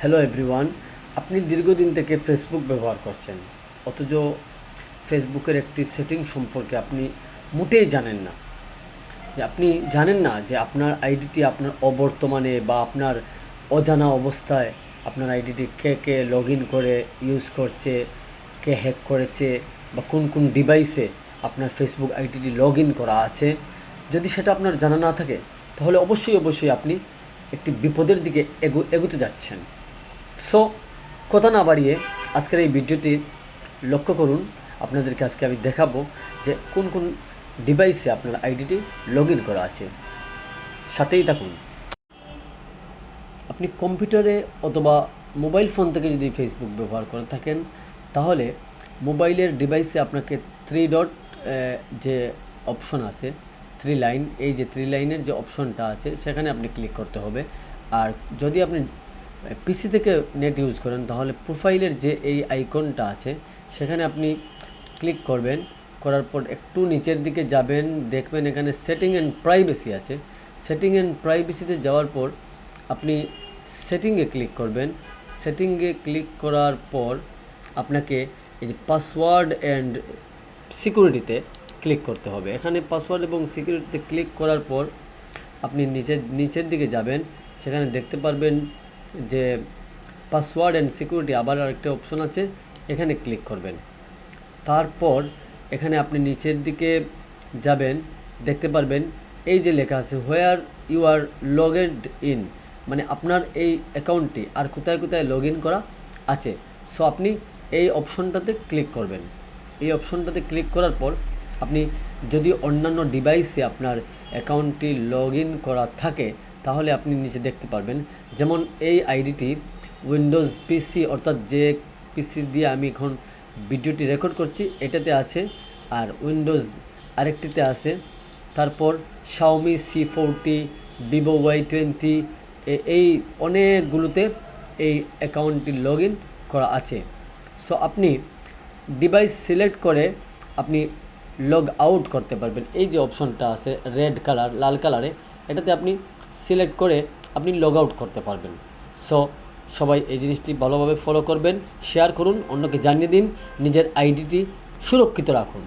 Hello everyone, আপনি দীর্ঘদিন থেকে ফেসবুক ব্যবহার করছেন, অথচ ফেসবুকের একটি সেটিং সম্পর্কে আপনি মোটেই জানেন না। আপনি জানেন না যে আপনার আইডিটি আপনার অবর্তমানে বা আপনার অজানা অবস্থায় আপনার আইডিটি কে লগ ইন করে ইউজ করছে, কে হ্যাক করেছে, বা কোন কোন ডিভাইসে আপনার ফেসবুক আইডিটি লগ ইন করা আছে। যদি সেটা আপনার জানা না থাকে, তাহলে অবশ্যই আপনি একটি বিপদের দিকে এগোতে যাচ্ছেন। সো কথা না বাড়িয়ে আজকের এই ভিডিওটি লক্ষ্য করুন। আপনাদেরকে আজকে আমি দেখাবো যে কোন কোন ডিভাইসে আপনার আইডিটি লগ ইন করা আছে। সাথেই থাকুন। আপনি কম্পিউটারে অথবা মোবাইল ফোন থেকে যদি ফেসবুক ব্যবহার করে থাকেন, তাহলে মোবাইলের ডিভাইসে আপনাকে থ্রি ডট যে অপশন আছে, থ্রি লাইন, এই যে থ্রি লাইনের যে অপশনটা আছে সেখানে আপনি ক্লিক করতে হবে। আর যদি আপনি পিসি থেকে নেট ইউজ করেন, তাহলে প্রোফাইলের যে এই আইকনটা আছে সেখানে আপনি ক্লিক করবেন। করার পর একটু নিচের দিকে যাবেন, দেখবেন এখানে সেটিং অ্যান্ড প্রাইভেসি আছে। সেটিং অ্যান্ড প্রাইভেসিতে যাওয়ার পর আপনি সেটিংয়ে ক্লিক করবেন। সেটিংয়ে ক্লিক করার পর আপনাকে এই যে পাসওয়ার্ড অ্যান্ড সিকিউরিটিতে ক্লিক করতে হবে। এখানে পাসওয়ার্ড এবং সিকিউরিটিতে ক্লিক করার পর আপনি নিচের দিকে যাবেন, সেখানে দেখতে পারবেন যে পাসওয়ার্ড অ্যান্ড সিকিউরিটি, আবার আরেকটা অপশন আছে, এখানে ক্লিক করবেন। তারপর এখানে আপনি নিচের দিকে যাবেন, দেখতে পারবেন এই যে লেখা আছে where you are logged in, মানে আপনার এই অ্যাকাউন্টটি আর কোথায় কোথায় লগ ইন করা আছে। সো আপনি এই অপশনটাতে ক্লিক করবেন। এই অপশনটাতে ক্লিক করার পর আপনি যদি অন্যান্য ডিভাইসে আপনার অ্যাকাউন্টটি লগ ইন করা থাকে, তাহলে আপনি নিচে দেখতে পারবেন, যেমন এই আইডিটি উইন্ডোজ পিসি, অর্থাৎ যে পিসি দিয়ে আমি এখন ভিডিওটি রেকর্ড করছি এটাতে আছে, আর উইন্ডোজ আরেকটিতে আছে। তারপর শাওমি C40, ভিভো Y20, এই অনেকগুলোতে এই অ্যাকাউন্টটি লগ ইন করা আছে। সো আপনি ডিভাইস সিলেক্ট করে আপনি লগ আউট করতে পারবেন। এই যে অপশনটা আছে রেড কালার, লাল কালারে, এটাতে আপনি সিলেক্ট করে আপনি লগ আউট করতে পারবেন। সো সবাই এই জিনিসটি ভালোভাবে ফলো করবেন, শেয়ার করুন, অন্যকে জানিয়ে দিন, নিজের আইডিটি সুরক্ষিত রাখুন।